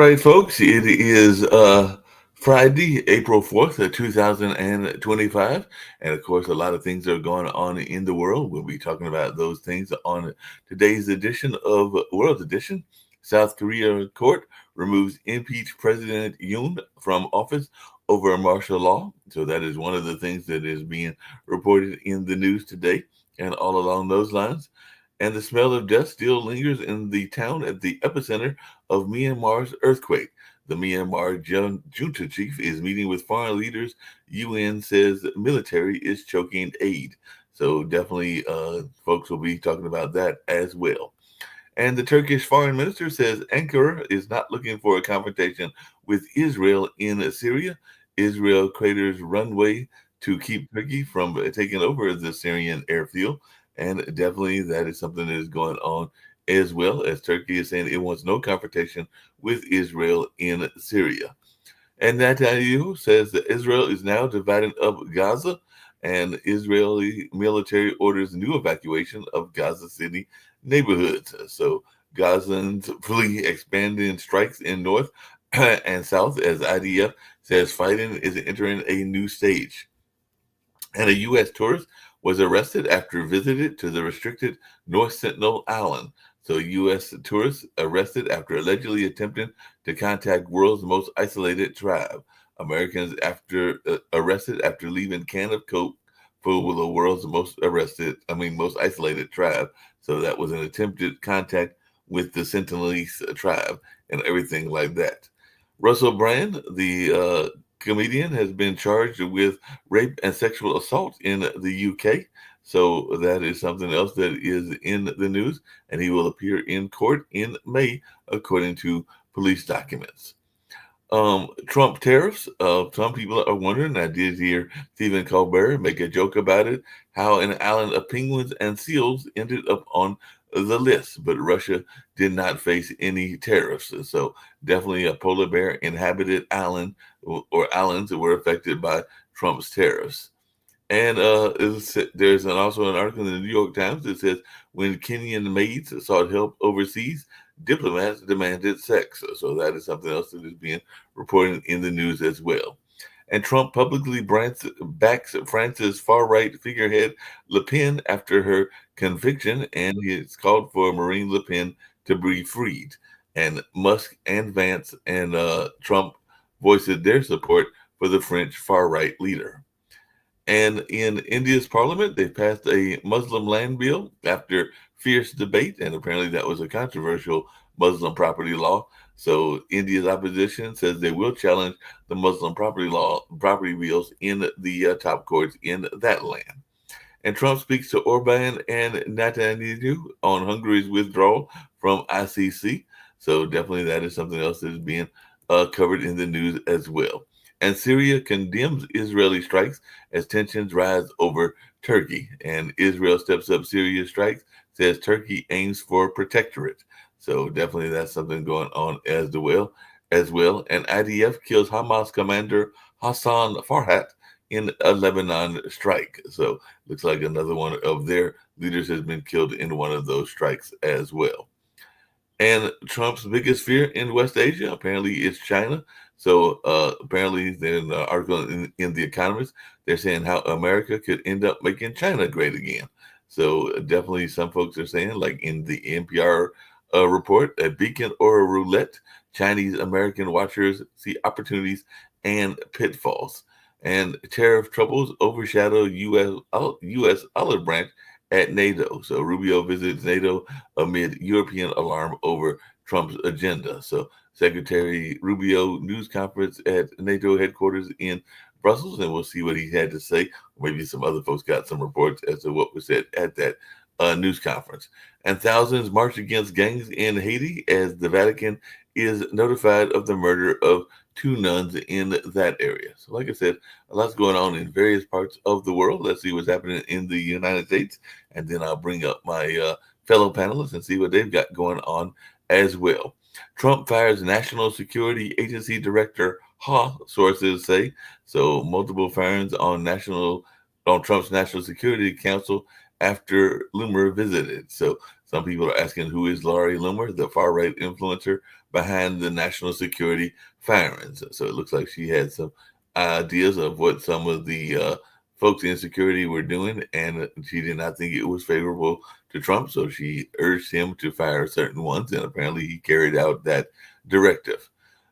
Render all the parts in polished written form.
right, folks, it is Friday, April 4th, 2025. And of course, a lot of things are going on in the world. We'll be talking about those things on today's edition of World Edition. South Korea court removes impeached President Yoon from office over martial law. So that is one of the things that is being reported in the news today and all along those lines. And the smell of death still lingers in the town at the epicenter of Myanmar's earthquake. The Myanmar junta chief is meeting with foreign leaders. UN says military is choking aid. So definitely, folks will be talking about that as well. And the Turkish foreign minister says Ankara is not looking for a confrontation with Israel in Syria. Israel craters runway to keep Turkey from taking over the Syrian airfield. And definitely that is something that is going on as well, as Turkey is saying it wants no confrontation with Israel in Syria. And Netanyahu says that Israel is now dividing up Gaza, and Israeli military orders new evacuation of Gaza City neighborhoods. So Gazans flee expanding strikes in north and south as IDF says fighting is entering a new stage. And a U.S. tourist was arrested after visited to the restricted North Sentinel Island. So, U.S. tourists arrested after allegedly attempting to contact world's most isolated tribe. Americans arrested after leaving can of Coke full with the world's most isolated tribe. So that was an attempted contact with the Sentinelese tribe and everything like that. Russell Brand, the comedian, has been charged with rape and sexual assault in the UK. So that is something else that is in the news, and he will appear in court in May, according to police documents. Trump tariffs. Some people are wondering. I did hear Stephen Colbert make a joke about it, how an island of penguins and seals ended up on the list, but Russia did not face any tariffs. So definitely a polar bear inhabited island or islands that were affected by Trump's tariffs. And also an article in the New York Times that says when Kenyan maids sought help overseas, diplomats demanded sex. So that is something else that is being reported in the news as well. And Trump publicly backs France's far right figurehead Le Pen after her conviction, and it's called for Marine Le Pen to be freed. And Musk and Vance and Trump voiced their support for the French far right leader. And in India's parliament, they passed a Muslim land bill after fierce debate, and apparently that was a controversial Muslim property law. So India's opposition says they will challenge the Muslim property bills in the top courts in that land. And Trump speaks to Orban and Netanyahu on Hungary's withdrawal from ICC. So definitely that is something else that is being covered in the news as well. And Syria condemns Israeli strikes as tensions rise over Turkey. And Israel steps up Syria's strikes, says Turkey aims for protectorate. So definitely that's something going on as well. And IDF kills Hamas commander Hassan Farhat in a Lebanon strike. So looks like another one of their leaders has been killed in one of those strikes as well. And Trump's biggest fear in West Asia apparently is China. So apparently, in the article in The Economist, they're saying how America could end up making China great again. So definitely, some folks are saying, like in the NPR report, a beacon or a roulette. Chinese American watchers see opportunities and pitfalls. And tariff troubles overshadow U.S. olive branch at NATO. So Rubio visits NATO amid European alarm over Trump's agenda. So Secretary Rubio news conference at NATO headquarters in Brussels, and we'll see what he had to say. Maybe some other folks got some reports as to what was said at that news conference. And thousands march against gangs in Haiti as the Vatican is notified of the murder of two nuns in that area. So, like I said, a lot's going on in various parts of the world. Let's see what's happening in the United States, and then I'll bring up my fellow panelists and see what they've got going on as well. Trump fires National Security Agency Director Ha, sources say. So, multiple firings on Trump's National Security Council after Loomer visited. So, some people are asking who is Laurie Loomer, the far right influencer behind the national security firings. So it looks like she had some ideas of what some of the folks in security were doing, and she did not think it was favorable to Trump. So she urged him to fire certain ones, and apparently he carried out that directive.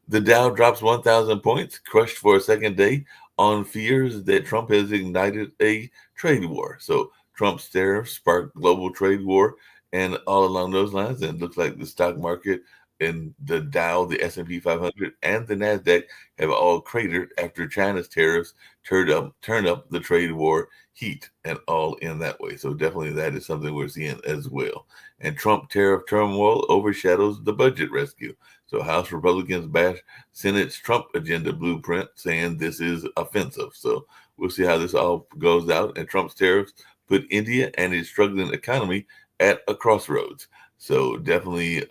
The Dow drops 1,000 points, crushed for a second day on fears that Trump has ignited a trade war. So Trump's tariffs sparked global trade war and all along those lines. And it looks like the stock market and the Dow, the S&P 500, and the Nasdaq have all cratered after China's tariffs turn up the trade war heat, and all in that way. So definitely that is something we're seeing as well. And Trump tariff turmoil overshadows the budget rescue. So House Republicans bash Senate's Trump agenda blueprint, saying this is offensive. So we'll see how this all goes out. And Trump's tariffs put India and its struggling economy at a crossroads. So definitely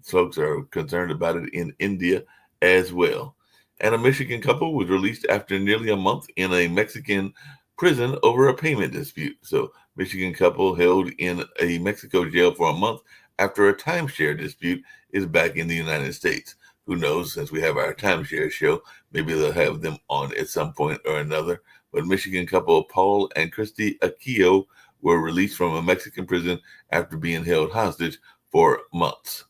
folks are concerned about it in India as well. And a Michigan couple was released after nearly a month in a Mexican prison over a payment dispute. So Michigan couple held in a Mexico jail for a month after a timeshare dispute is back in the United States. Who knows, since we have our timeshare show, maybe they'll have them on at some point or another. But Michigan couple Paul and Christy Aquillo were released from a Mexican prison after being held hostage for months.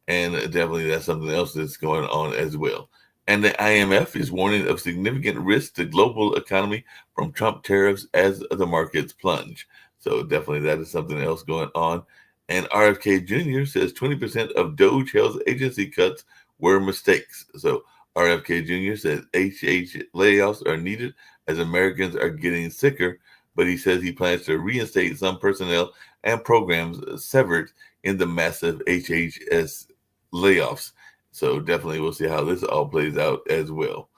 And definitely that's something else that's going on as well. And the IMF is warning of significant risk to global economy from Trump tariffs as the markets plunge. So definitely that is something else going on. And RFK Jr. says 20% of Doge Health agency cuts were mistakes. So RFK Jr. says HH layoffs are needed as Americans are getting sicker, but he says he plans to reinstate some personnel and programs severed in the massive HHS layoffs. So definitely we'll see how this all plays out as well.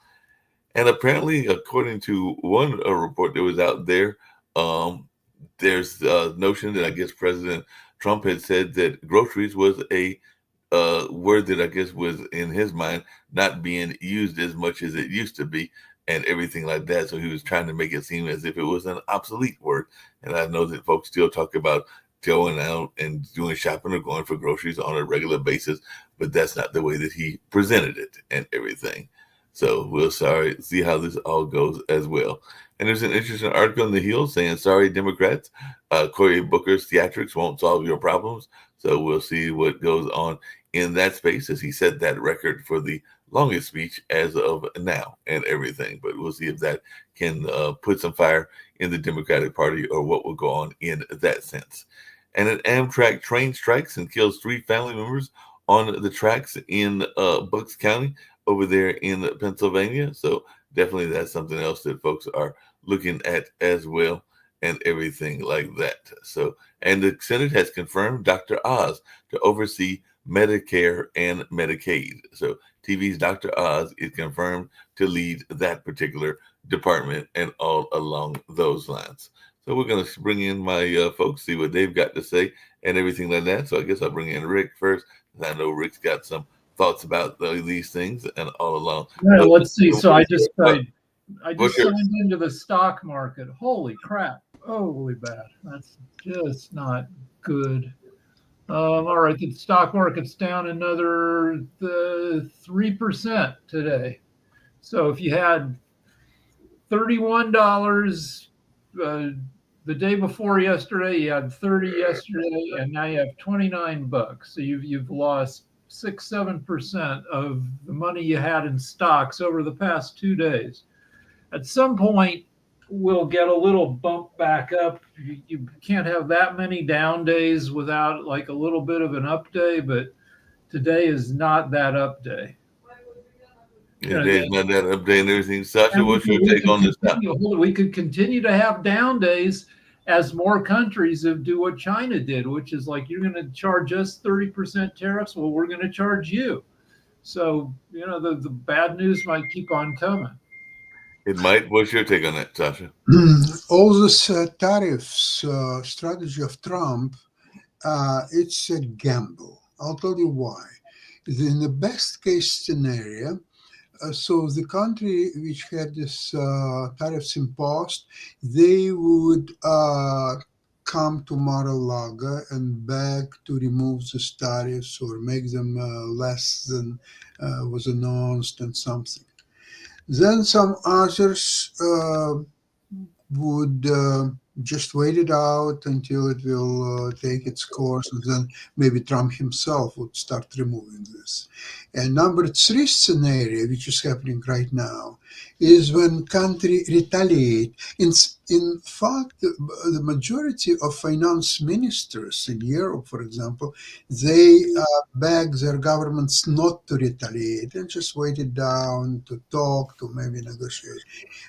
And apparently, according to one report that was out there, there's a notion that I guess President Trump had said that groceries was a word that I guess was in his mind not being used as much as it used to be and everything like that. So he was trying to make it seem as if it was an obsolete word. And I know that folks still talk about going out and doing shopping or going for groceries on a regular basis, but that's not the way that he presented it and everything. So we'll see how this all goes as well. And there's an interesting article in the Hill saying, sorry, Democrats, Cory Booker's theatrics won't solve your problems. So we'll see what goes on in that space as he set that record for the longest speech as of now and everything. But we'll see if that can put some fire in the Democratic Party or what will go on in that sense. And an Amtrak train strikes and kills 3 family members on the tracks in Bucks County over there in Pennsylvania. So definitely that's something else that folks are looking at as well and everything like that. So, and the Senate has confirmed Dr. Oz to oversee Medicare and Medicaid. So TV's Dr. Oz is confirmed to lead that particular department and all along those lines. So we're going to bring in my folks, see what they've got to say and everything like that. So I guess I'll bring in Rick first. I know Rick's got some thoughts about these things and all along. Well, let's see. So I just signed into the stock market. Holy crap. Holy bad. That's just not good. All right. The stock market's down another 3% today. So if you had $31 the day before yesterday, you had 30 yesterday, and now you have 29 bucks. So you've lost 6-7% of the money you had in stocks over the past 2 days. At some point, we'll get a little bump back up. You can't have that many down days without like a little bit of an up day, but today is not that up day. There's not that update and everything. Sasha, what's your take on this stuff? We could continue to have down days as more countries do what China did, which is like, you're going to charge us 30% tariffs. Well, we're going to charge you. So, the bad news might keep on coming. It might. What's your take on that, Sasha? All this tariffs strategy of Trump, it's a gamble. I'll tell you why. In the best case scenario, so the country which had this tariffs imposed, they would come to Mar-a-Lago and beg to remove the tariffs or make them less than was announced and something. Then some others would just wait it out until it will take its course, and then maybe Trump himself would start removing this. And number three scenario, which is happening right now, is when country retaliate. In fact, the majority of finance ministers in Europe, for example, they beg their governments not to retaliate and just wait it down to talk, to maybe negotiate.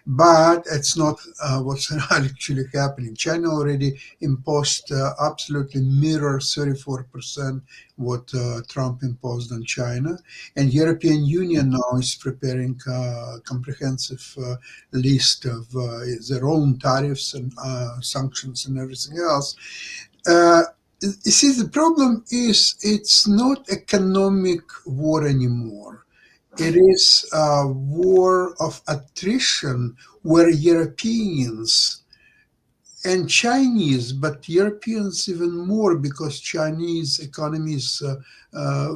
But it's not what's actually happening. China already imposed absolutely mirror 34% what Trump imposed on China, and European Union now is preparing a comprehensive list of their own tariffs and sanctions and everything else. You see, the problem is it's not economic war anymore. It is a war of attrition where Europeans and Chinese, but Europeans even more because Chinese economy is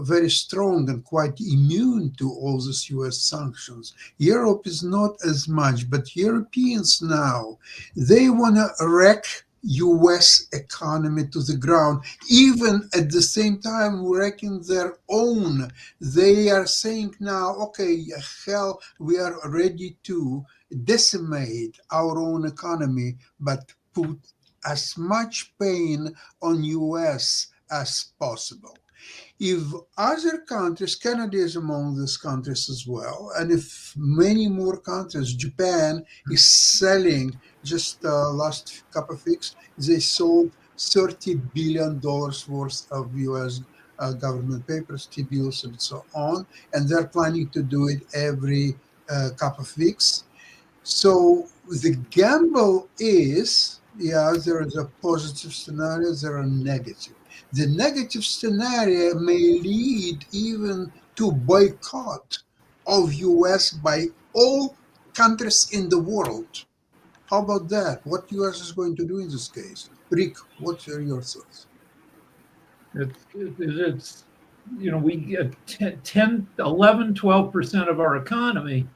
very strong and quite immune to all these US sanctions. Europe is not as much, but Europeans now, they want to wreck US economy to the ground, even at the same time wrecking their own. They are saying now, okay, hell, we are ready to decimate our own economy, but put as much pain on US as possible. If other countries, Canada is among these countries as well, and if many more countries, Japan is selling, just last couple of weeks, they sold $30 billion worth of US government papers, T-bills, and so on, and they're planning to do it every couple of weeks. So the gamble is, yeah, there is a positive scenario, there are negative. The negative scenario may lead even to boycott of US by all countries in the world. How about that? What US is going to do in this case? Rick, what are your thoughts? It's we get 10, 11, 12% of our economy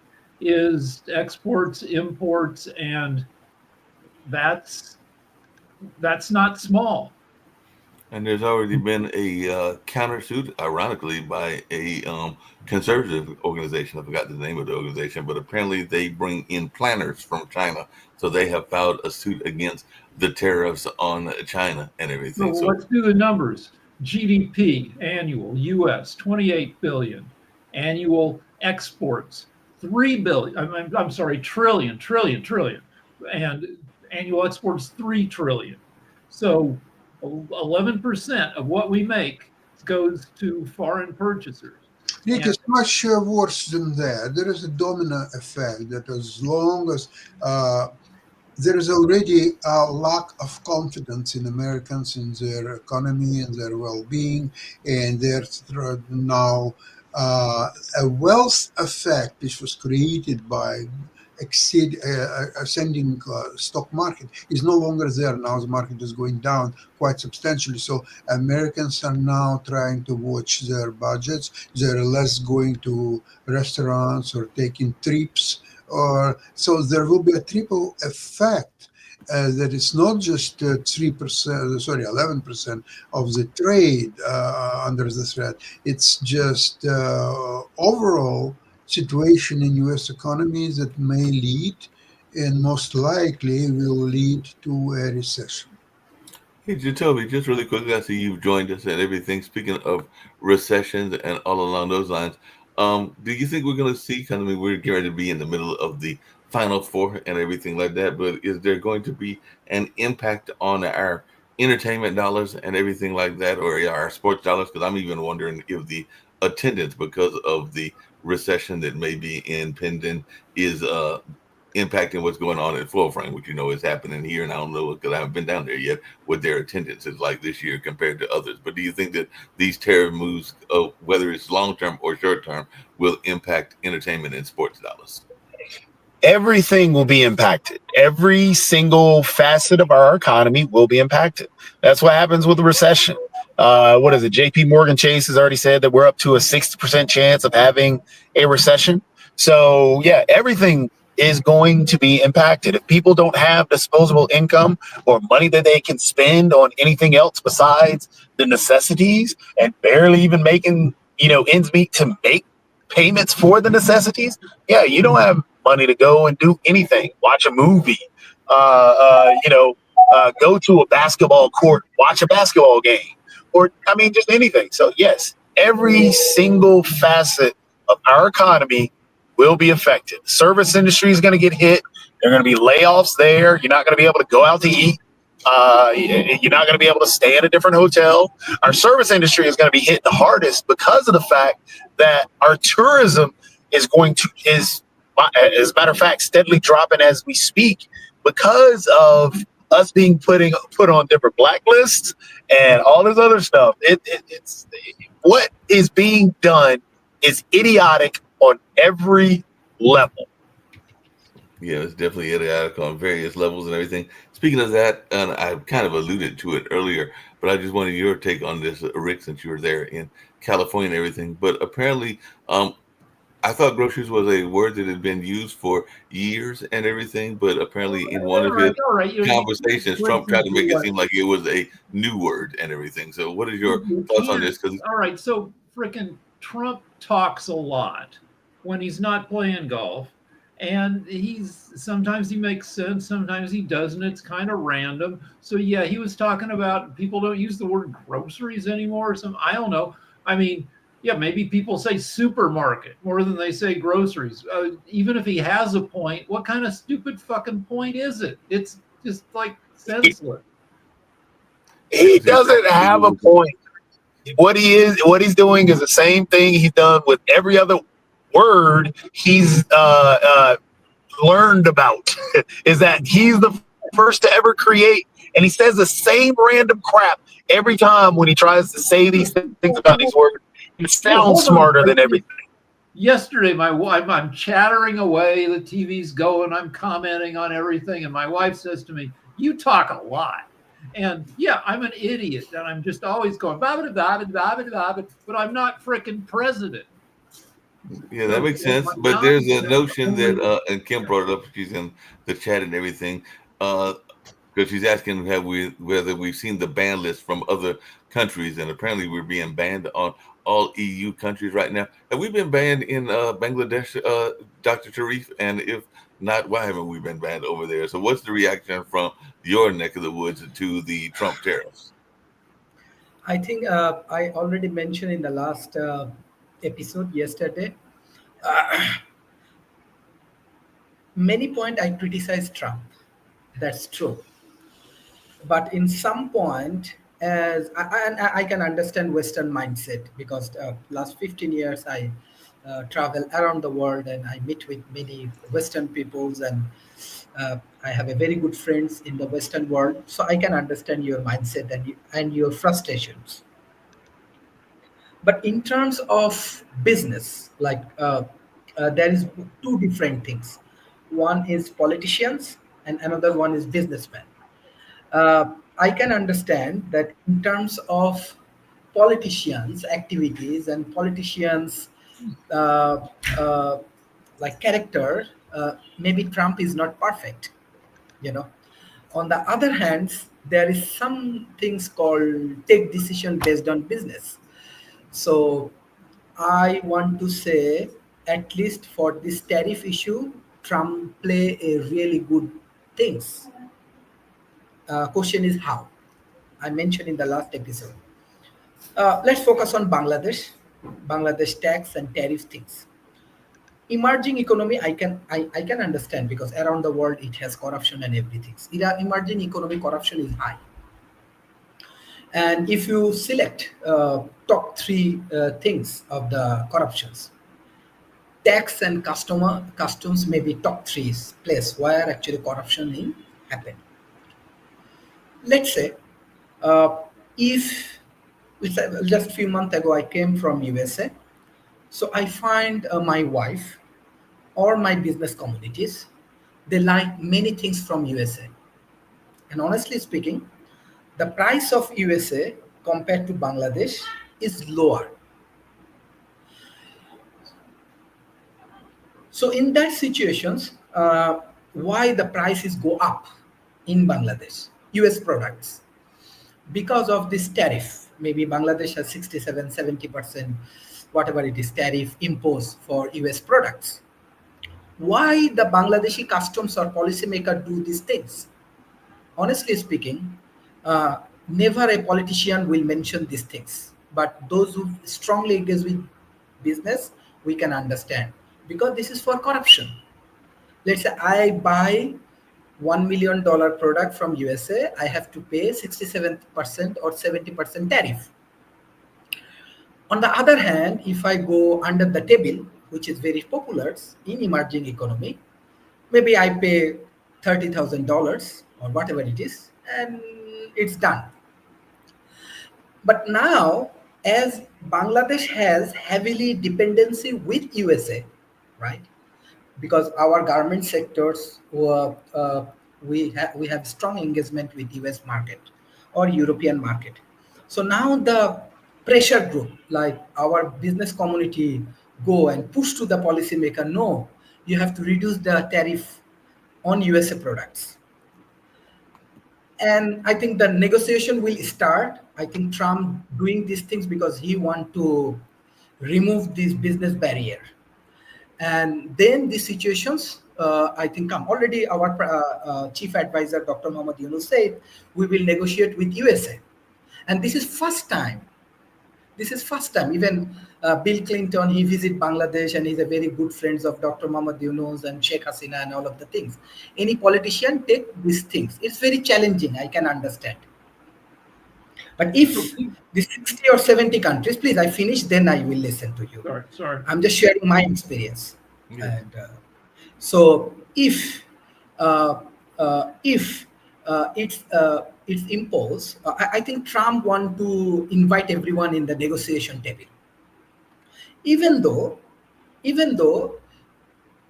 is exports, imports, and that's not small. And there's already been a countersuit, ironically, by a conservative organization. I forgot the name of the organization, but apparently they bring in planners from China. So they have filed a suit against the tariffs on China and everything. So let's do the numbers. GDP annual US 28 billion, annual exports 3 billion. I'm sorry, trillion, and annual exports 3 trillion. So 11% of what we make goes to foreign purchasers. Rick, it's much worse than that. There is a domino effect that as long as there is already a lack of confidence in Americans in their economy and their well-being, and there's now a wealth effect which was created by ascending stock market is no longer there. Now the market is going down quite substantially. So Americans are now trying to watch their budgets. They're less going to restaurants or taking trips. So there will be a triple effect. That it's not just 11% of the trade under the threat. It's just overall situation in U.S. economy that may lead, and most likely will lead to a recession. Hey, Jacoby, just really quickly, I see you've joined us and everything. Speaking of recessions and all along those lines, do you think we're going to see kind of, we're getting ready to be in the middle of the Final Four and everything like that, but is there going to be an impact on our entertainment dollars and everything like that, or our sports dollars? Because I'm even wondering if the attendance, because of the recession that may be impending, is impacting what's going on at Full Frame, which is happening here. And I don't know because I haven't been down there yet what their attendance is like this year compared to others. But do you think that these tariff moves, whether it's long term or short term, will impact entertainment and sports dollars? everything will be impacted. Every single facet of our economy will be impacted. That's what happens with a recession. What is it? JP Morgan Chase has already said that we're up to a 60% chance of having a recession. So yeah, everything is going to be impacted. If people don't have disposable income or money that they can spend on anything else besides the necessities and barely even making, ends meet to make payments for the necessities, yeah, you don't have money to go and do anything, watch a movie, go to a basketball court, watch a basketball game, or just anything. So yes, every single facet of our economy will be affected. The service industry is going to get hit. There are going to be layoffs there. You're not going to be able to go out to eat. You're not going to be able to stay at a different hotel. Our service industry is going to be hit the hardest because of the fact that our tourism is as a matter of fact, steadily dropping as we speak because of us being put on different blacklists and all this other stuff. It's what is being done is idiotic on every level. Yeah, it's definitely idiotic on various levels and everything. Speaking of that, and I kind of alluded to it earlier, but I just wanted your take on this, Rick, since you were there in California and everything. But apparently, I thought groceries was a word that had been used for years and everything, but apparently in one of his conversations, Trump tried to make it seem like it was a new word and everything. So what is your thoughts on this? All right, so freaking Trump talks a lot when he's not playing golf. And sometimes he makes sense, sometimes he doesn't. It's kind of random. So yeah, he was talking about people don't use the word groceries anymore or something. I don't know. I mean, yeah, maybe people say supermarket more than they say groceries. Even if he has a point, what kind of stupid fucking point is it? It's just like senseless. He doesn't have a point. What he's doing is the same thing he's done with every other word he's learned about. Is that he's the first to ever create, and he says the same random crap every time when he tries to say these things about these words. It sounds smarter than everything. Yesterday, my wife, I'm chattering away, the TV's going, I'm commenting on everything, and my wife says to me, "You talk a lot." And yeah, I'm an idiot, and I'm just always going, but I'm not freaking president. Yeah, that makes sense. But there's a notion that, and Kim brought it up, she's in the chat and everything, because she's asking whether we've seen the ban list from other countries, and apparently we're being banned on all EU countries right now. Have we been banned in Bangladesh, Dr. Sharif? And if not, why haven't we been banned over there? So what's the reaction from your neck of the woods to the Trump tariffs? I think I already mentioned in the last episode yesterday. Many point I criticize Trump. That's true. But in some point, as I can understand Western mindset, because last 15 years I travel around the world and I meet with many Western peoples, and I have a very good friends in the Western world. So I can understand your mindset and your frustrations. But in terms of business, like there is two different things. One is politicians and another one is businessmen. I can understand that in terms of politicians' activities and politicians' like character, maybe Trump is not perfect. On the other hand, there is some things called take decision based on business. So I want to say, at least for this tariff issue, Trump play a really good things. Question is how. I mentioned in the last episode. Let's focus on Bangladesh tax and tariff things. Emerging economy, I can understand, because around the world it has corruption and everything. Emerging economy corruption is high. And if you select top three things of the corruptions, tax and customs may be top three place where actually corruption is happen. Let's say if just a few months ago I came from USA, so I find my wife or my business communities, they like many things from USA. And honestly speaking, the price of USA compared to Bangladesh is lower. So in that situations, why the prices go up in Bangladesh, US products? Because of this tariff. Maybe Bangladesh has 67, 70%, whatever it is, tariff imposed for US products. Why the Bangladeshi customs or policymaker do these things? Honestly speaking, never a politician will mention these things. But those who strongly engage with business, we can understand. Because this is for corruption. Let's say I buy $1 million product from USA, I have to pay 67% or 70% tariff. On the other hand, if I go under the table, which is very popular in emerging economy, maybe I pay $30,000 or whatever it is, and it's done. But now, as Bangladesh has heavily dependency with USA, right? Because our garment sectors, we have strong engagement with US market or European market. So now the pressure group, like our business community, go and push to the policymaker, no, you have to reduce the tariff on USA products. And I think the negotiation will start. I think Trump doing these things because he want to remove this business barrier. And then these situations, I think, come. Already our chief advisor, Dr. Mohammad Yunus, said we will negotiate with USA. And this is first time. This is first time. Even Bill Clinton, he visit Bangladesh and he's a very good friends of Dr. Mohammad Yunus and Sheikh Hasina and all of the things. Any politician take these things. It's very challenging, I can understand. But if the 60 or 70 countries, please, I finish, then I will listen to you. Sorry. I'm just sharing my experience. Yeah. And so if it's imposed, I think Trump want to invite everyone in the negotiation table. Even though,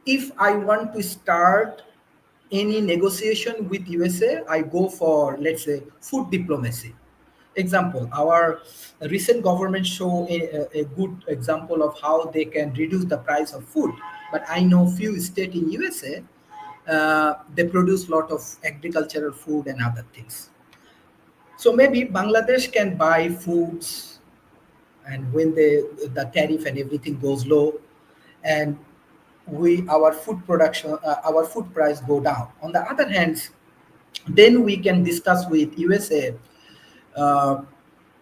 if I want to start any negotiation with USA, I go for, let's say, food diplomacy. Example, our recent government show a good example of how they can reduce the price of food. But I know few states in USA, they produce lot of agricultural food and other things. So maybe Bangladesh can buy foods, and when the tariff and everything goes low, and our food production, our food price go down. On the other hand, then we can discuss with USA.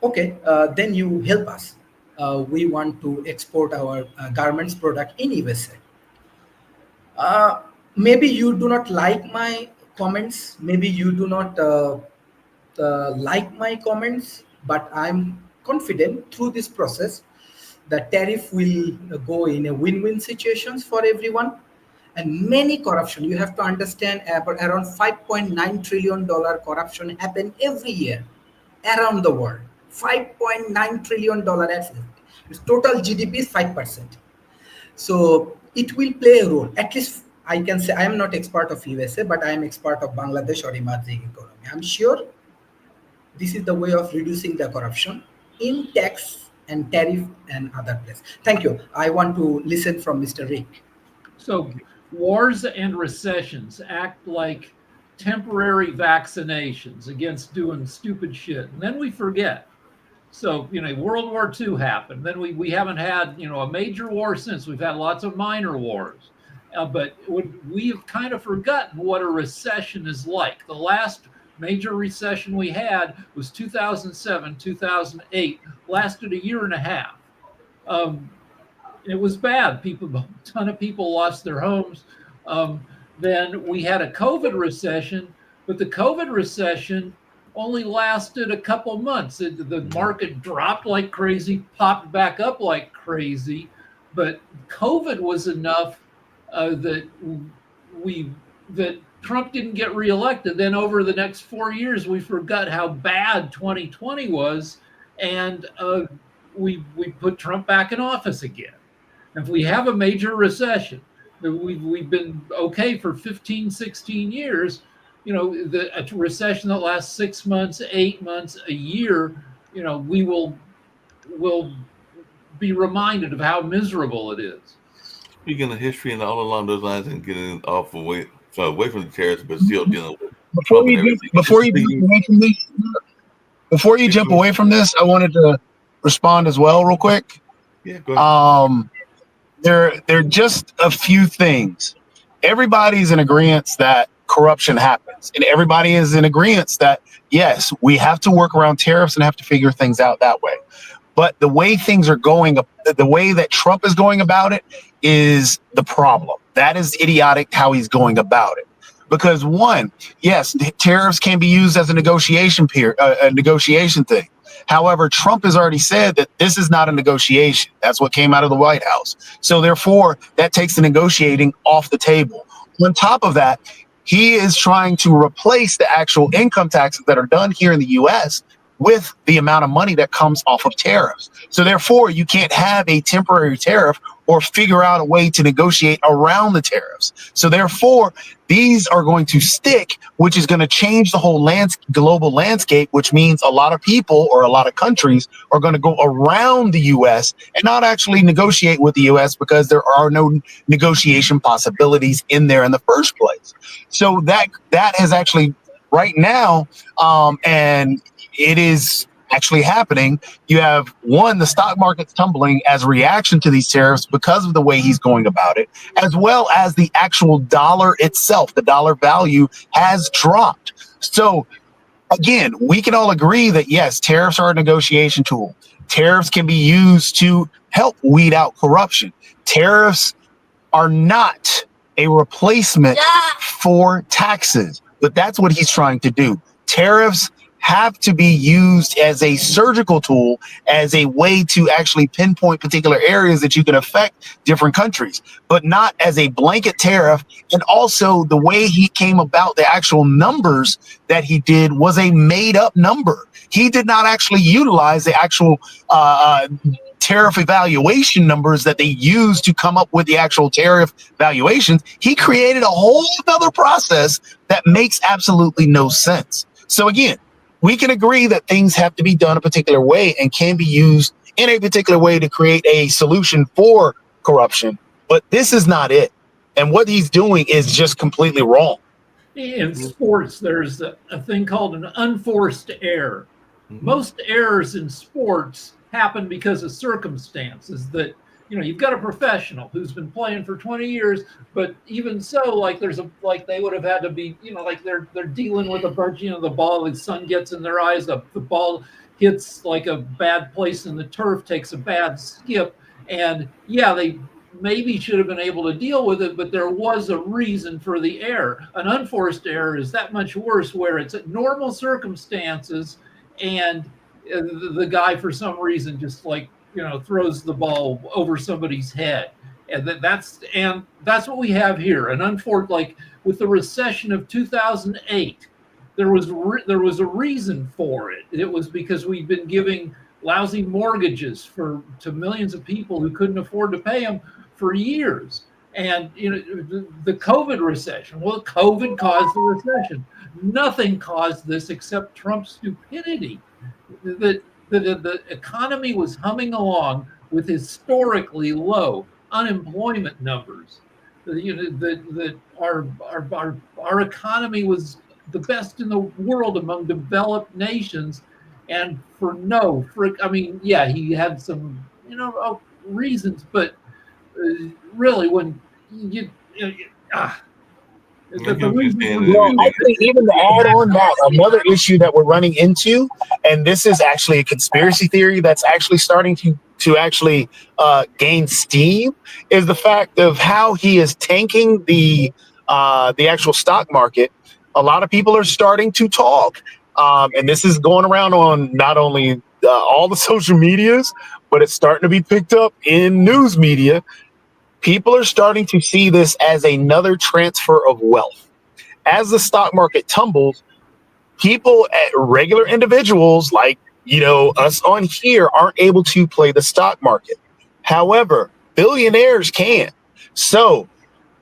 Okay, then you help us. We want to export our garments product in USA. Maybe you do not like my comments. Maybe you do not like my comments, but I'm confident through this process, the tariff will go in a win-win situations for everyone. And many corruption, you have to understand, around $5.9 trillion corruption happen every year around the world. $5.9 trillion. Its total GDP is 5%. So it will play a role. At least I can say I am not expert of USA, but I am expert of Bangladesh or emerging economy. I'm sure this is the way of reducing the corruption in tax and tariff and other places. Thank you. I want to listen from Mr. Rick. So wars and recessions act like temporary vaccinations against doing stupid shit. And then we forget. So, World War II happened. Then we haven't had, a major war since. We've had lots of minor wars. But we've kind of forgotten what a recession is like. The last major recession we had was 2007, 2008, lasted a year and a half. It was bad. A ton of people lost their homes. Then we had a COVID recession, but the COVID recession only lasted a couple months. The market dropped like crazy, popped back up like crazy, but COVID was enough that Trump didn't get reelected. Then over the next 4 years, we forgot how bad 2020 was, and we put Trump back in office again. If we have a major recession, We've been okay for 15, 16 years. A recession that lasts 6 months, 8 months, a year, we will be reminded of how miserable it is. Speaking of history and all along those lines and getting away from the tariffs, but still dealing with Before Trump and you everything. jump away from this, I wanted to respond as well, real quick. Yeah, go ahead. There are just a few things. Everybody's in agreement that corruption happens, and everybody is in agreement that yes, we have to work around tariffs and have to figure things out that way. But the way things are going, the way that Trump is going about it is the problem. That is idiotic how he's going about it. Because one, yes, tariffs can be used as a negotiation thing. However, Trump has already said that this is not a negotiation. That's what came out of the White House. So therefore, that takes the negotiating off the table. On top of that, he is trying to replace the actual income taxes that are done here in the U.S. with the amount of money that comes off of tariffs. So therefore, you can't have a temporary tariff or figure out a way to negotiate around the tariffs. So therefore, these are going to stick, which is going to change the whole global landscape, which means a lot of people or a lot of countries are going to go around the U.S. and not actually negotiate with the U.S. because there are no negotiation possibilities in there in the first place. So that has actually right now, and it is actually happening. You have one, the stock market's tumbling as a reaction to these tariffs because of the way he's going about it, as well as the actual dollar itself. The dollar value has dropped. So again, we can all agree that yes, tariffs are a negotiation tool. Tariffs can be used to help weed out corruption. Tariffs are not a replacement for taxes, but that's what he's trying to do. Tariffs have to be used as a surgical tool, as a way to actually pinpoint particular areas that you can affect different countries, but not as a blanket tariff. And also the way he came about the actual numbers that he did was a made up number. He did not actually utilize the actual tariff evaluation numbers that they use to come up with the actual tariff valuations. He created a whole other process that makes absolutely no sense. So again, we can agree that things have to be done a particular way and can be used in a particular way to create a solution for corruption. But this is not it. And what he's doing is just completely wrong. In sports, there's a thing called an unforced error. Most errors in sports happen because of circumstances that, you've got a professional who's been playing for 20 years, but even so, they would have had to be, they're dealing with a bunch, the ball, the sun gets in their eyes, the ball hits like a bad place in the turf, takes a bad skip. And yeah, they maybe should have been able to deal with it, but there was a reason for the error. An unforced error is that much worse, where it's at normal circumstances and the guy for some reason just throws the ball over somebody's head, and that's what we have here. An unfortunate, like with the recession of 2008, there was a reason for it. It was because we've been giving lousy mortgages to millions of people who couldn't afford to pay them for years. And the COVID recession. Well, COVID caused the recession. Nothing caused this except Trump's stupidity. The economy was humming along with historically low unemployment numbers. Our economy was the best in the world among developed nations, and he had some reasons, but really when I think even to add on that, another issue that we're running into, and this is actually a conspiracy theory that's actually starting to actually gain steam, is the fact of how he is tanking the actual stock market. A lot of people are starting to talk, and this is going around on not only all the social medias, but it's starting to be picked up in news media. People are starting to see this as another transfer of wealth. As the stock market tumbles, people, regular individuals like, us on here, aren't able to play the stock market. However, billionaires can. So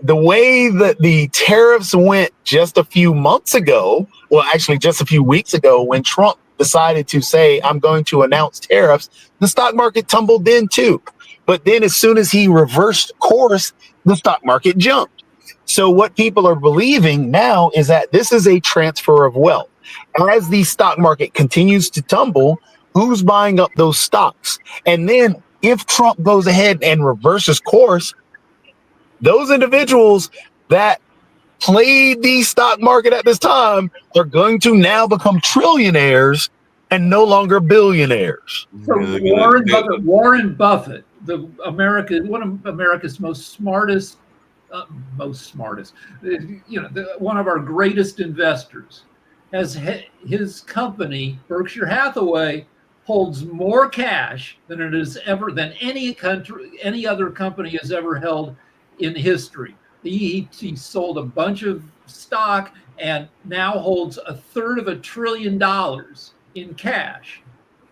the way that the tariffs went just a few months ago, well, actually just a few weeks ago, when Trump decided to say, I'm going to announce tariffs, the stock market tumbled then too. But then as soon as he reversed course, the stock market jumped. So what people are believing now is that this is a transfer of wealth. As the stock market continues to tumble, who's buying up those stocks? And then if Trump goes ahead and reverses course, those individuals that played the stock market at this time are going to now become trillionaires and no longer billionaires. So Warren Buffett, one of America's most smartest, one of our greatest investors, has his company, Berkshire Hathaway, holds more cash than any other company has ever held in history. He sold a bunch of stock and now holds $1/3 trillion in cash.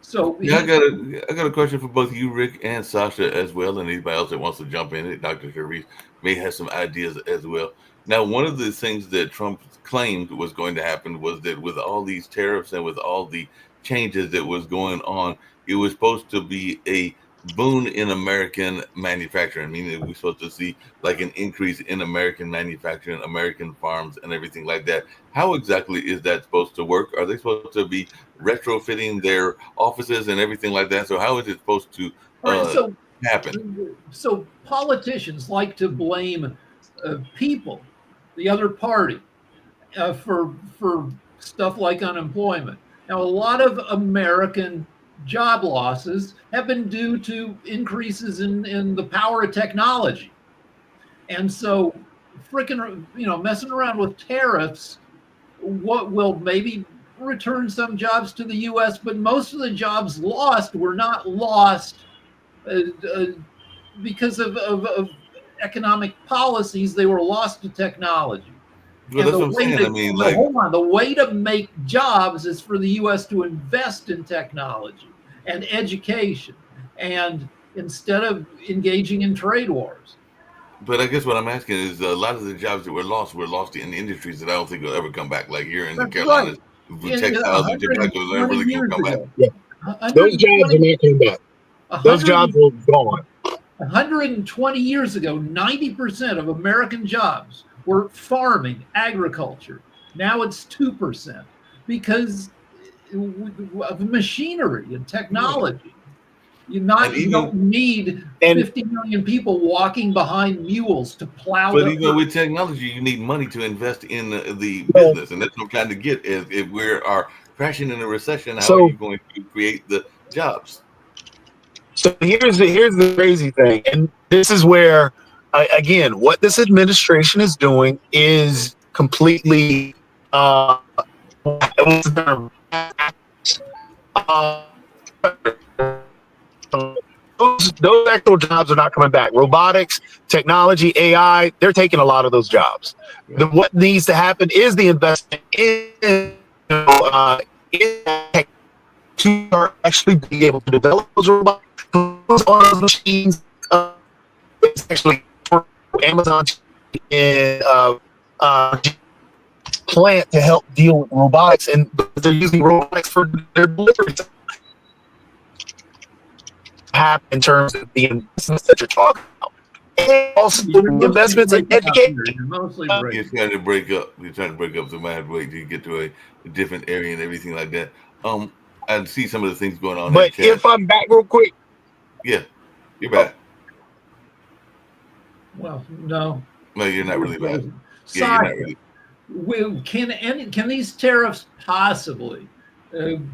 So yeah, I got a question for both you, Rick, and Sasha as well, and anybody else that wants to jump in it. Dr. Sharif may have some ideas as well. Now, one of the things that Trump claimed was going to happen was that with all these tariffs and with all the changes that was going on, it was supposed to be a boon in American manufacturing, meaning we're supposed to see like an increase in American manufacturing, American farms, and everything like that. How exactly is that supposed to work? Are they supposed to be retrofitting their offices and everything like that? So how is it supposed to happen? So politicians like to blame people, the other party, for stuff like unemployment. Now, a lot of American job losses have been due to increases in the power of technology. And so messing around with tariffs, what will maybe return some jobs to the US, but most of the jobs lost were not lost because of economic policies. They were lost to technology. Well, that's what I'm saying. The way to make jobs is for the U.S. to invest in technology and education, and instead of engaging in trade wars. But I guess what I'm asking is a lot of the jobs that were lost in industries that I don't think will ever come back, like here in the Carolinas, textiles and tobacco are really going to come back. Yeah. Those jobs are not coming back. Those jobs were gone. 120 years ago, 90% of American jobs were farming, agriculture. Now it's 2% because of machinery and technology. You don't need 50 million people walking behind mules to plow. But even with technology, you need money to invest in the business, and that's what I'm trying to get. If we are crashing in a recession, how are you going to create the jobs? So here's the crazy thing, and this is where, again, what this administration is doing is completely those actual jobs are not coming back. Robotics, technology, AI, they're taking a lot of those jobs. What needs to happen is the investment in tech to actually be able to develop those robots, those machines. It's actually for Amazon and plant to help deal with robotics, and they're using robotics for their delivery. In terms of the investments that you're talking about, and also the investments in education. You're trying to break up. You're trying to break up the mad way to get to a different area and everything like that. I see some of the things going on. But if I'm back real quick, yeah, you're back. Well, no, you're not really back. Yeah, you're not really. Can these tariffs possibly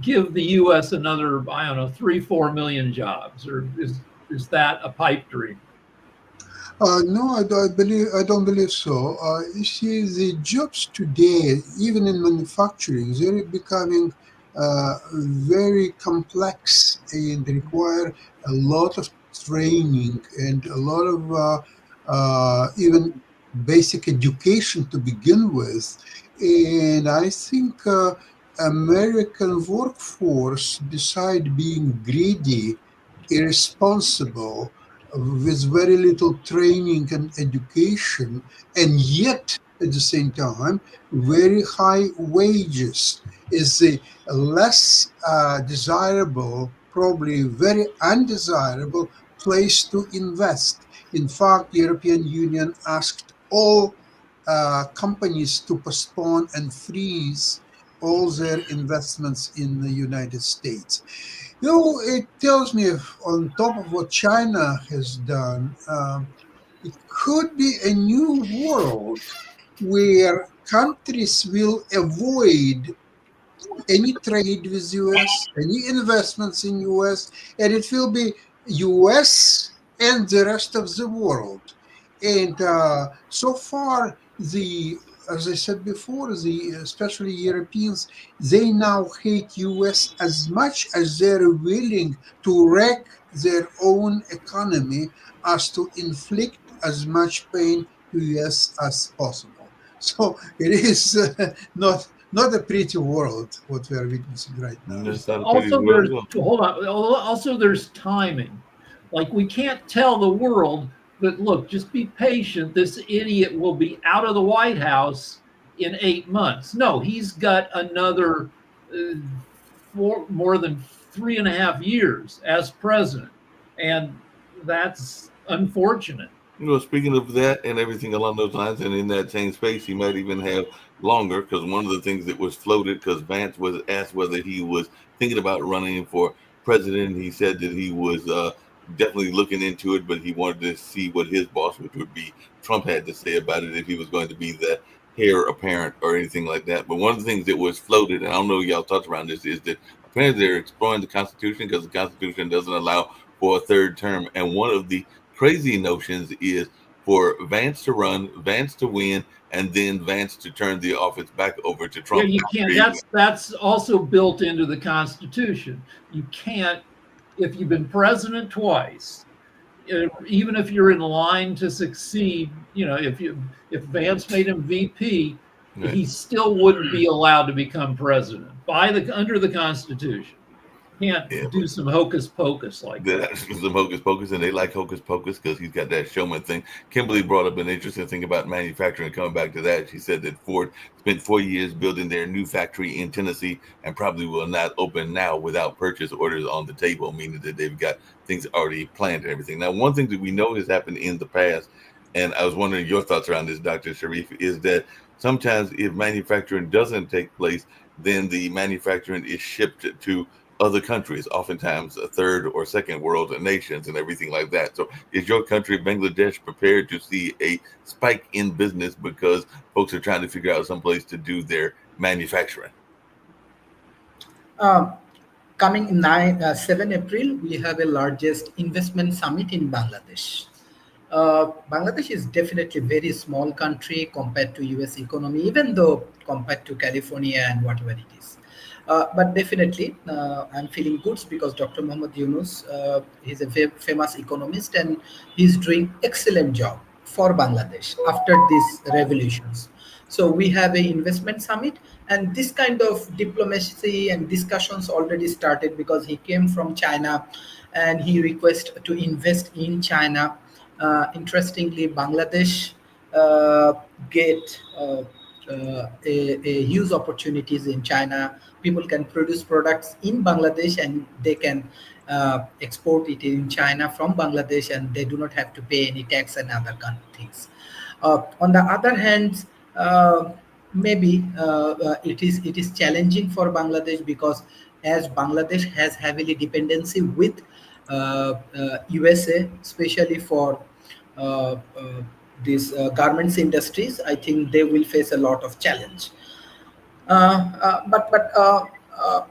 give the U.S. another, 3-4 million jobs, or is that a pipe dream? No, I don't believe so. You see, the jobs today, even in manufacturing, they're becoming very complex and require a lot of training and a lot of even basic education to begin with. And I think American workforce, beside being greedy, irresponsible, with very little training and education, and yet at the same time, very high wages is a less desirable, probably very undesirable place to invest. In fact, European Union asked all companies to postpone and freeze all their investments in the United States. It tells me on top of what China has done, it could be a new world where countries will avoid any trade with US, any investments in US, and it will be US and the rest of the world. And so far, as I said before, especially Europeans, they now hate US as much as they're willing to wreck their own economy as to inflict as much pain to US as possible. So it is not a pretty world what we are witnessing right now. That's not a pretty Also, world there's at all. hold on. Also, there's timing. Like we can't tell the world that look, just be patient. This idiot will be out of the White House in 8 months. No, he's got another more than 3.5 years as president, and that's unfortunate. Well, speaking of that and everything along those lines, and in that same space, he might even have longer because one of the things that was floated, because Vance was asked whether he was thinking about running for president, he said that he was definitely looking into it, but he wanted to see what his boss, which would be Trump, had to say about it if he was going to be the heir apparent or anything like that. But one of the things that was floated, and I don't know if y'all touched around this, is that apparently they're exploring the Constitution because the Constitution doesn't allow for a third term, and one of the crazy notions is for Vance to run, Vance to win, and then Vance to turn the office back over to Trump. Yeah, you can't. That's also built into the Constitution. You can't, if you've been president twice, even if you're in line to succeed. If Vance made him VP, Right. he still wouldn't be allowed to become president under the Constitution. Can't do some hocus pocus like that. That's some hocus pocus, and they like hocus pocus because he's got that showman thing. Kimberly brought up an interesting thing about manufacturing. Coming back to that, she said that Ford spent 4 years building their new factory in Tennessee and probably will not open now without purchase orders on the table, meaning that they've got things already planned and everything. Now, one thing that we know has happened in the past, and I was wondering your thoughts around this, Dr. Sharif, is that sometimes if manufacturing doesn't take place, then the manufacturing is shipped to other countries, oftentimes a third or second world nations and everything like that. So is your country, Bangladesh, prepared to see a spike in business because folks are trying to figure out some place to do their manufacturing? Coming 7 April, we have a largest investment summit in Bangladesh. Bangladesh is definitely a very small country compared to US economy, even though compared to California and whatever it is. But definitely, I'm feeling good because Dr. Muhammad Yunus, he's a famous economist and he's doing excellent job for Bangladesh after these revolutions. So we have an investment summit, and this kind of diplomacy and discussions already started because he came from China and he requested to invest in China. Interestingly, Bangladesh get a huge opportunities in China. People can produce products in Bangladesh and they can export it in China from Bangladesh, and they do not have to pay any tax and other kind of things. On the other hand, maybe it is challenging for Bangladesh because as Bangladesh has heavily dependency with USA, especially for these garments industries, I think they will face a lot of challenge. But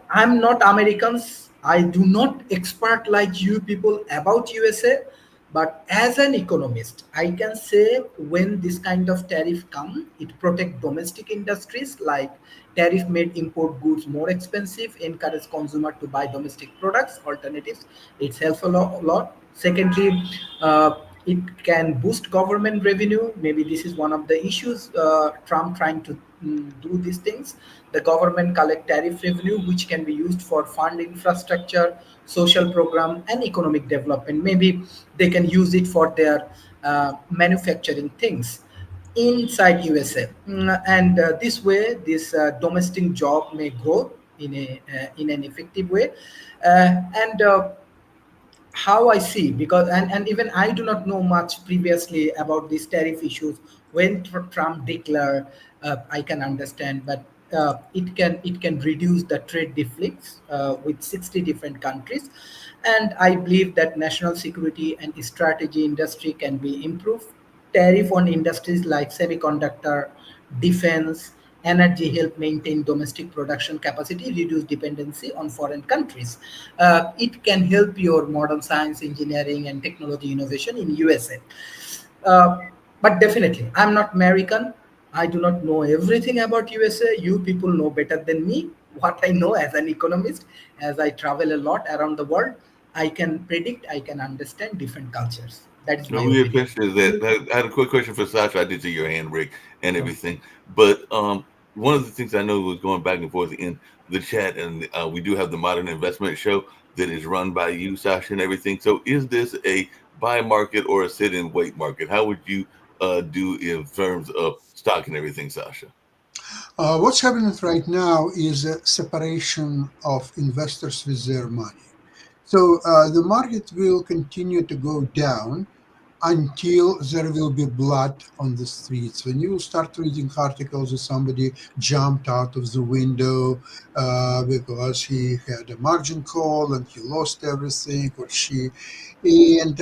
I'm not Americans. I do not expert like you people about USA. But as an economist, I can say when this kind of tariff come, it protect domestic industries, like tariff made import goods more expensive, encourage consumer to buy domestic products, alternatives. It's helpful a lot. Secondly, It can boost government revenue. Maybe this is one of the issues. Trump trying to do these things. The government collect tariff revenue, which can be used for fund infrastructure, social program, and economic development. Maybe they can use it for their manufacturing things inside USA, and this way, this domestic job may grow in an effective way, and how I see, because and even I do not know much previously about these tariff issues. When Trump declared, I can understand, but it can reduce the trade deflicts with 60 different countries, and I believe that national security and strategy industry can be improved. Tariff on industries like semiconductor, defense, energy help maintain domestic production capacity, reduce dependency on foreign countries. It can help your modern science, engineering, and technology innovation in USA. Uh, but definitely, I'm not American. I do not know everything about USA. You people know better than me. What I know as an economist, as I travel a lot around the world, I can predict, I can understand different cultures. That is No, my we opinion. appreciate that. I had a quick question for Sasha. I did see your hand, Rick, and everything. But one of the things I know was going back and forth in the chat, and we do have the Modern Investment Show that is run by you, Sasha, and everything. So, is this a buy market or a sit and wait market? How would you do in terms of stock and everything, Sasha? What's happening right now is a separation of investors with their money. So the market will continue to go down until there will be blood on the streets. When you start reading articles that somebody jumped out of the window because he had a margin call and he lost everything, or she, and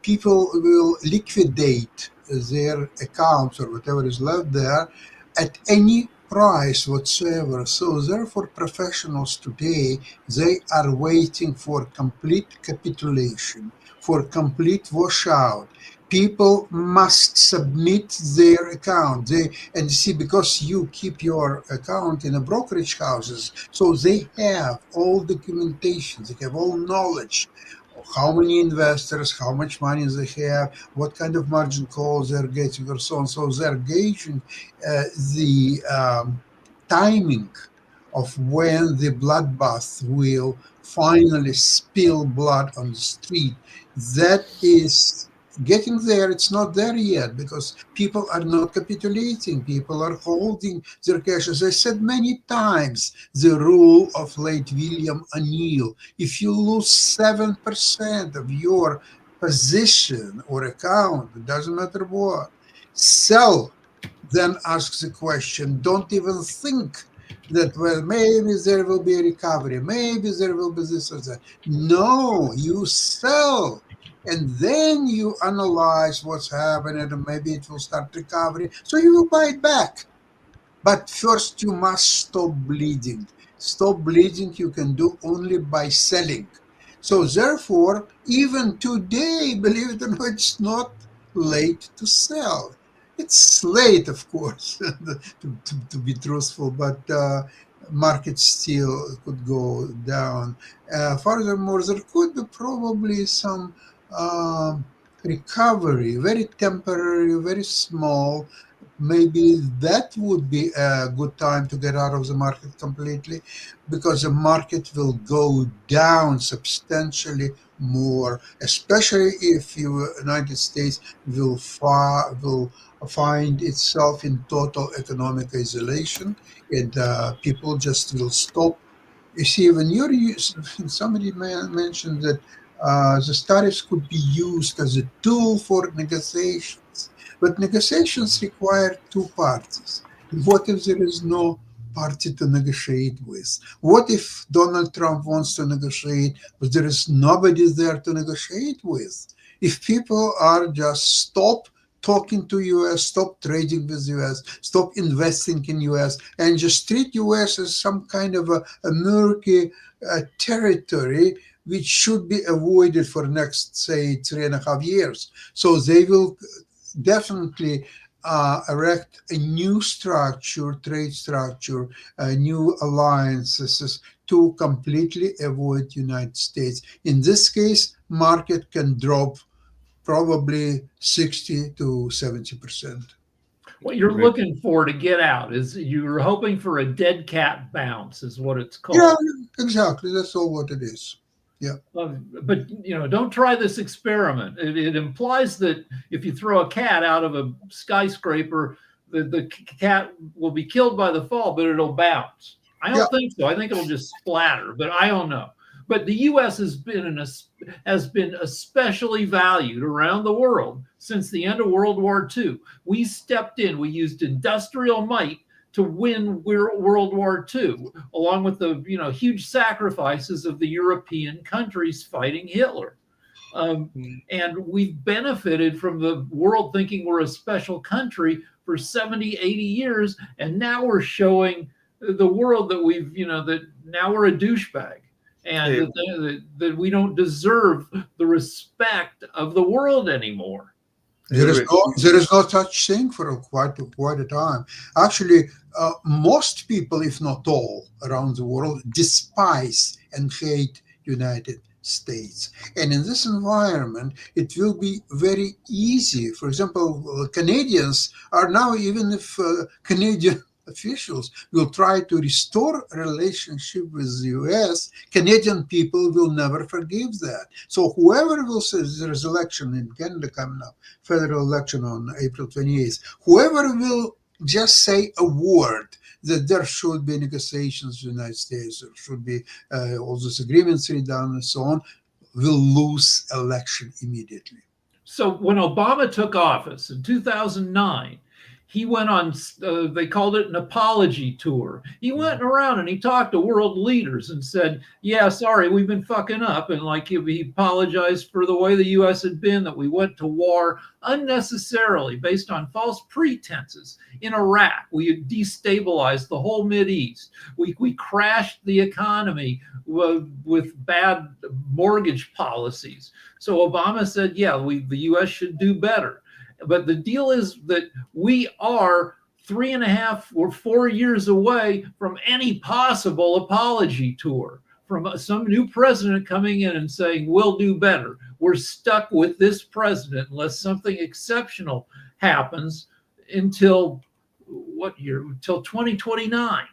people will liquidate their accounts or whatever is left there at any price whatsoever. So therefore, professionals today, they are waiting for complete capitulation, for complete washout. People must submit their account. And see, because you keep your account in a brokerage houses, so they have all documentation, they have all knowledge of how many investors, how much money they have, what kind of margin calls they're getting, or so on. So they're gauging the timing of when the bloodbath will finally spill blood on the street. That is getting there. It's not there yet because people are not capitulating. People are holding their cash. As I said many times, the rule of late William O'Neill: if you lose 7% of your position or account, it doesn't matter what, sell, then ask the question. Don't even think that, well, maybe there will be a recovery, maybe there will be this or that. No, you sell, and then you analyze what's happening, and maybe it will start recovery, so you will buy it back. But first you must stop bleeding. Stop bleeding you can do only by selling. So therefore, even today, believe it or not, it's not late to sell. It's late, of course, to be truthful, but market still could go down. Furthermore, there could be probably some recovery, very temporary, very small. Maybe that would be a good time to get out of the market completely, because the market will go down substantially more, especially if the United States will find itself in total economic isolation, and people just will stop. You see, when somebody mentioned that the tariffs could be used as a tool for negotiations, but negotiations require two parties. What if there is no party to negotiate with? What if Donald Trump wants to negotiate, but there is nobody there to negotiate with? If people are just stop talking to US, stop trading with US, stop investing in US, and just treat US as some kind of a murky territory which should be avoided for next, say, 3.5 years. So they will definitely erect a new structure, trade structure, new alliances to completely avoid United States. In this case, market can drop probably 60 to 70%. What you're looking for to get out is you're hoping for a dead cat bounce, is what it's called. Yeah, exactly. That's all what it is. Yeah. But don't try this experiment. It implies that if you throw a cat out of a skyscraper, the cat will be killed by the fall, but it'll bounce. I don't think so. I think it'll just splatter, but I don't know. But the U.S. has been especially valued around the world since the end of World War II. We stepped in. We used industrial might to win World War II, along with the huge sacrifices of the European countries fighting Hitler. And we've benefited from the world thinking we're a special country for 70, 80 years, and now we're showing the world that that now we're a douchebag. And that we don't deserve the respect of the world anymore. There is no such thing for quite a time. Actually, most people, if not all, around the world despise and hate United States. And in this environment, it will be very easy. For example, Canadians are now, even if Canadian officials will try to restore a relationship with the US, Canadian people will never forgive that. So whoever will say there is election in Canada coming up, federal election on April 28th, whoever will just say a word that there should be negotiations with the United States, there should be all these agreements redone and so on, will lose election immediately. So when Obama took office in 2009, he went on, they called it an apology tour. He went around and he talked to world leaders and said, yeah, sorry, we've been fucking up. And he apologized for the way the U.S. had been, that we went to war unnecessarily based on false pretenses in Iraq. We destabilized the whole Mideast. We crashed the economy with bad mortgage policies. So Obama said, yeah, the U.S. should do better. But the deal is that we are 3.5 or 4 years away from any possible apology tour, from some new president coming in and saying, we'll do better. We're stuck with this president unless something exceptional happens until what year? Until 2029.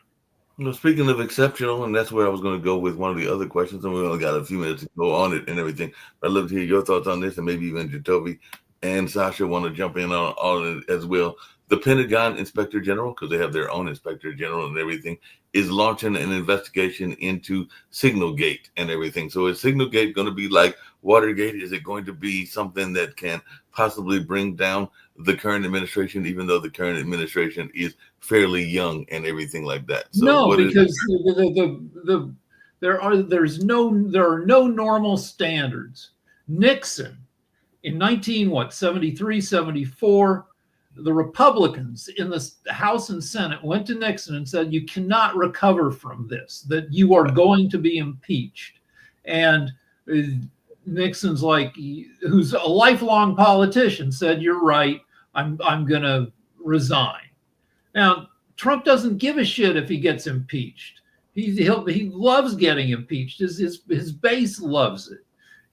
Well, speaking of exceptional, and that's where I was going to go with one of the other questions, and we only got a few minutes to go on it and everything. But I'd love to hear your thoughts on this, and maybe even Jacoby and Sasha want to jump in on it as well. The Pentagon Inspector General, because they have their own Inspector General and everything, is launching an investigation into Signalgate and everything. So is Signalgate going to be like Watergate? Is it going to be something that can possibly bring down the current administration, even though the current administration is fairly young and everything like that? So no, because there are no normal standards. Nixon in 73, 74, the Republicans in the House and Senate went to Nixon and said, you cannot recover from this, that you are going to be impeached. And Nixon's who's a lifelong politician, said, you're right, I'm going to resign. Now, Trump doesn't give a shit if he gets impeached. He loves getting impeached. His base loves it.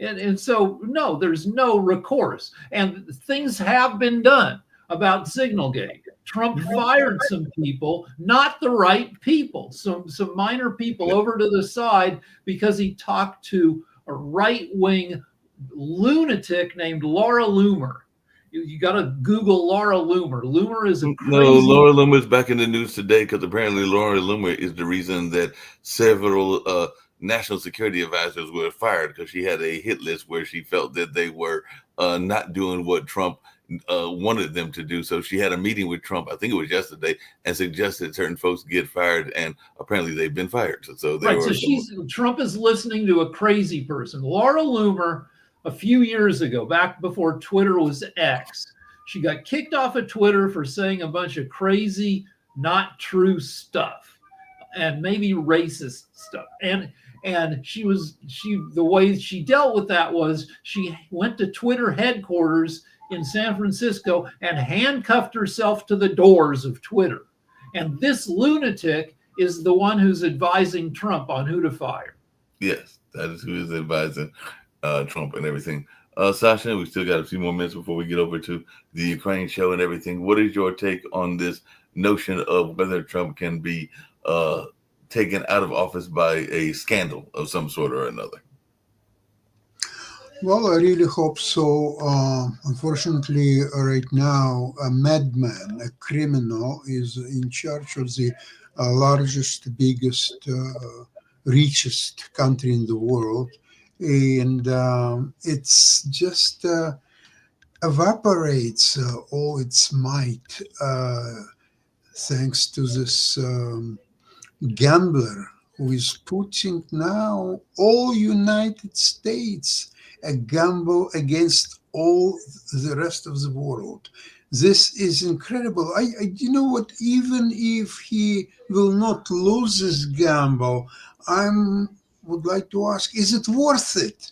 And so, no, there's no recourse. And things have been done about Signalgate. Trump fired some people, not the right people, some minor people over to the side because he talked to a right-wing lunatic named Laura Loomer. You got to Google Laura Loomer. Loomer is a crazy... No, Laura Loomer is back in the news today because apparently Laura Loomer is the reason that several national security advisors were fired, because she had a hit list where she felt that they were not doing what Trump wanted them to do. So she had a meeting with Trump, I think it was yesterday, and suggested certain folks get fired, and apparently they've been fired. So Trump is listening to a crazy person. Laura Loomer, a few years ago, back before Twitter was X, she got kicked off of Twitter for saying a bunch of crazy, not true stuff, and maybe racist stuff. And the way she dealt with that was she went to Twitter headquarters in San Francisco and handcuffed herself to the doors of Twitter. And this lunatic is the one who's advising Trump on who to fire. Yes, that is who is advising Trump and everything Sasha, we still got a few more minutes before we get over to the Ukraine show and everything. What is your take on this notion of whether Trump can be taken out of office by a scandal of some sort or another? Well, I really hope so. Unfortunately, right now, a madman, a criminal, is in charge of the largest, biggest, richest country in the world. And it's just evaporates all its might thanks to this gambler who is putting now all United States a gamble against all the rest of the world. This is incredible. You know what? Even if he will not lose this gamble, I would like to ask: is it worth it?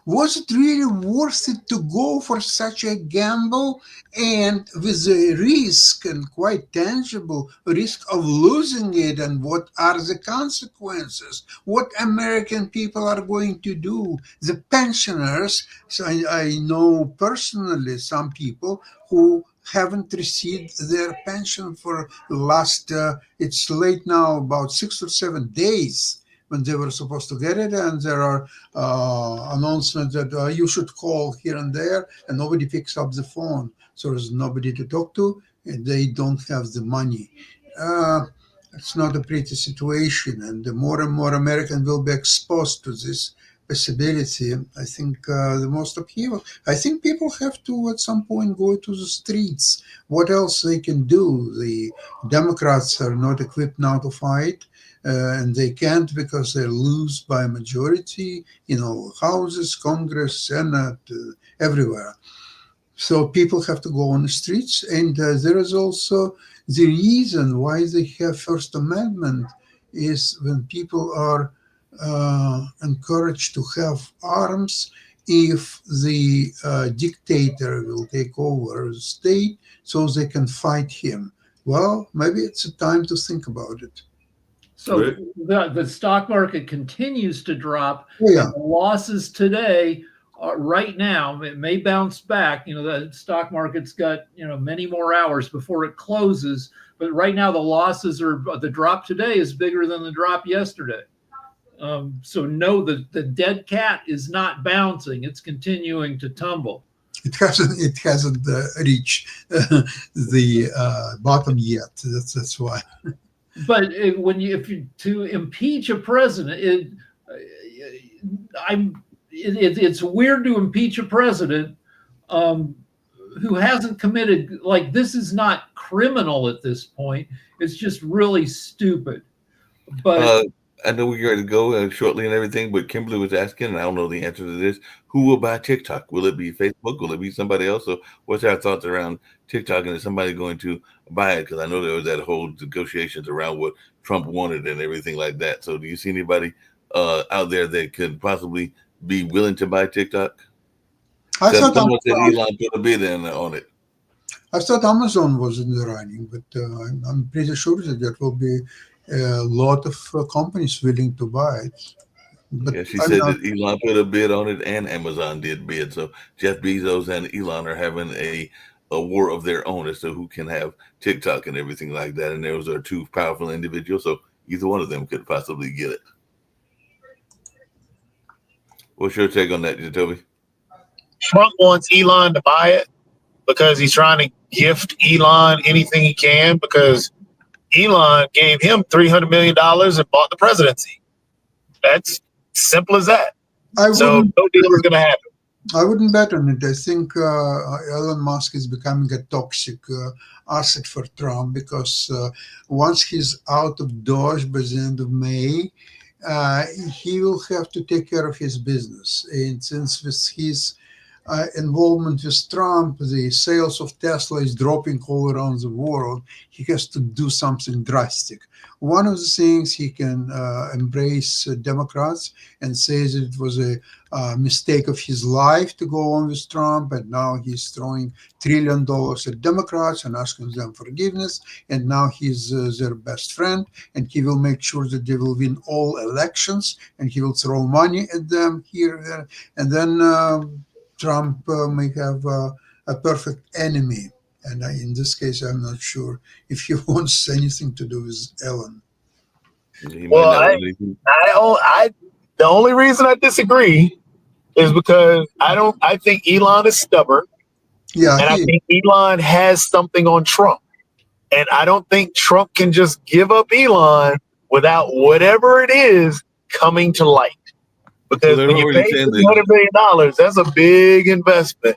Was it really worth it to go for such a gamble and with the risk and quite tangible risk of losing it? And what are the consequences? What American people are going to do? The pensioners, so I know personally some people who haven't received their pension for last, it's late now, about 6 or 7 days when they were supposed to get it, and there are announcements that you should call here and there, and nobody picks up the phone. So there's nobody to talk to, and they don't have the money. It's not a pretty situation, and the more and more Americans will be exposed to this possibility, I think the most upheaval. I think people have to, at some point, go to the streets. What else they can do? The Democrats are not equipped now to fight. And they can't because they lose by a majority, houses, Congress, Senate, everywhere. So people have to go on the streets. And there is also the reason why they have First Amendment is when people are encouraged to have arms if the dictator will take over the state so they can fight him. Well, maybe it's a time to think about it. So the stock market continues to drop. Yeah. The losses today, right now, it may bounce back. The stock market's got many more hours before it closes. But right now, the drop today is bigger than the drop yesterday. So no, the dead cat is not bouncing; it's continuing to tumble. It hasn't reached the bottom yet. That's why. But to impeach a president, it's weird to impeach a president who hasn't committed. Like, this is not criminal at this point. It's just really stupid. But I know we're going to go shortly and everything, but Kimberly was asking, and I don't know the answer to this: who will buy TikTok? Will it be Facebook? Will it be somebody else? So, what's our thoughts around TikTok, and is somebody going to buy it? Because I know there was that whole negotiations around what Trump wanted and everything like that. So, do you see anybody out there that could possibly be willing to buy TikTok? Someone said Elon put a bid in on it. I thought Amazon was in the running, but I'm pretty sure that there will be a lot of companies willing to buy it. But yeah, she said that Elon put a bid on it and Amazon did bid. So Jeff Bezos and Elon are having a war of their own as to who can have TikTok and everything like that. And those are two powerful individuals. So either one of them could possibly get it. What's your take on that, Jacoby? Trump wants Elon to buy it because he's trying to gift Elon anything he can, because Elon gave him $300 million and bought the presidency. That's simple as that. So no deal is going to happen. I wouldn't bet on it. I think Elon Musk is becoming a toxic asset for Trump, because once he's out of Dodge by the end of May, he will have to take care of his business. And since with his involvement with Trump, the sales of Tesla is dropping all around the world, he has to do something drastic. One of the things he can embrace Democrats and say that it was a mistake of his life to go on with Trump, and now he's throwing $1 trillion at Democrats and asking them forgiveness, and now he's their best friend, and he will make sure that they will win all elections, and he will throw money at them here, there, and then Trump may have a perfect enemy. And in this case, I'm not sure if he wants anything to do with Elon. Well, the only reason I disagree is because I think Elon is stubborn. Yeah, and I think Elon has something on Trump. And I don't think Trump can just give up Elon without whatever it is coming to light. Because when you pay $300 million, that's a big investment.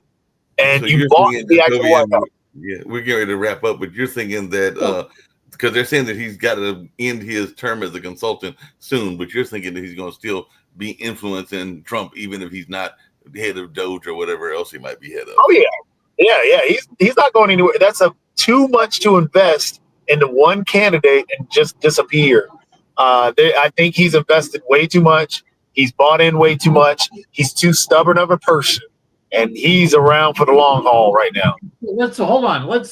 And so you bought the actual White House. Yeah, we're getting ready to wrap up, but you're thinking that because they're saying that he's got to end his term as a consultant soon, but you're thinking that he's going to still be influencing Trump, even if he's not head of Doge or whatever else he might be head of. Oh, yeah. He's not going anywhere. That's too much to invest into one candidate and just disappear. I think he's invested way too much. He's bought in way too much. He's too stubborn of a person, and he's around for the long haul right now. Hold on.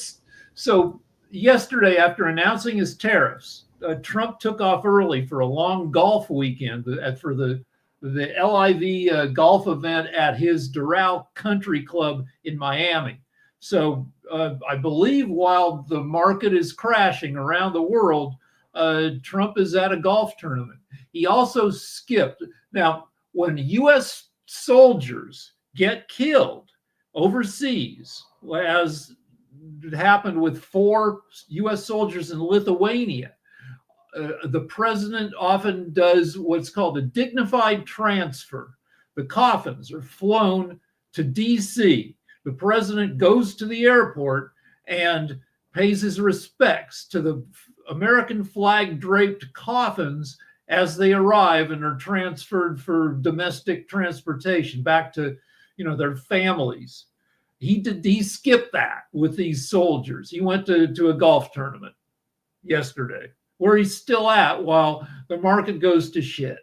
So yesterday, after announcing his tariffs, Trump took off early for a long golf weekend for the LIV golf event at his Doral Country Club in Miami. So I believe while the market is crashing around the world, Trump is at a golf tournament. He also skipped. Now, when U.S. soldiers get killed overseas, as happened with 4 U.S. soldiers in Lithuania, the president often does what's called a dignified transfer. The coffins are flown to D.C. The president goes to the airport and pays his respects to the American flag draped coffins as they arrive and are transferred for domestic transportation back to, their families. He skipped that with these soldiers. He went to a golf tournament yesterday, where he's still at while the market goes to shit.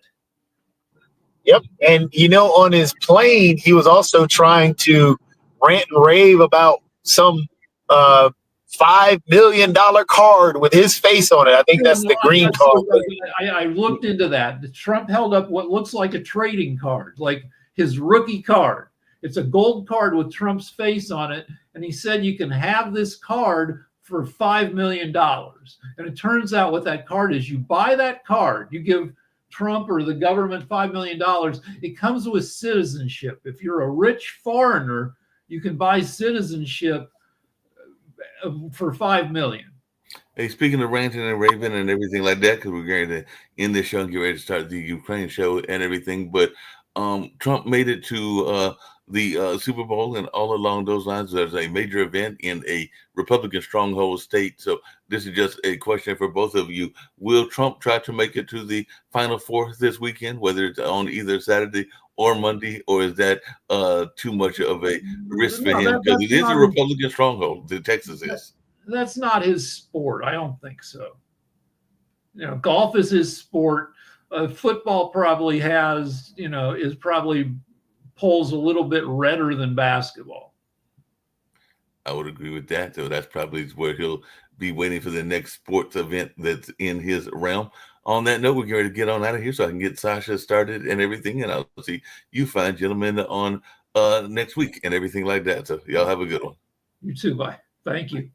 Yep. And, on his plane, he was also trying to rant and rave about some $5 million card with his face on it. I think that's the green card. I looked into that. Trump held up what looks like a trading card, like his rookie card. It's a gold card with Trump's face on it. And he said, you can have this card for $5 million. And it turns out what that card is, you buy that card, you give Trump or the government $5 million. It comes with citizenship. If you're a rich foreigner, you can buy citizenship for $5 million. Hey, speaking of ranting and raving and everything like that, because we're going to end this show and get ready to start the Ukraine show and everything, but Trump made it to the Super Bowl, and all along those lines, there's a major event in a Republican stronghold state. So this is just a question for both of you. Will Trump try to make it to the Final Four this weekend, whether it's on either Saturday or Monday, or is that too much of a risk for him? Because it is a Republican stronghold, the Texas is. That's not his sport. I don't think so. Golf is his sport. Football probably is probably polls a little bit redder than basketball. I would agree with that. So that's probably where he'll be waiting for the next sports event that's in his realm. On that note, we're going to get on out of here so I can get Sasha started and everything. And I'll see you fine gentlemen on next week and everything like that. So y'all have a good one. You too. Bye. Thank you.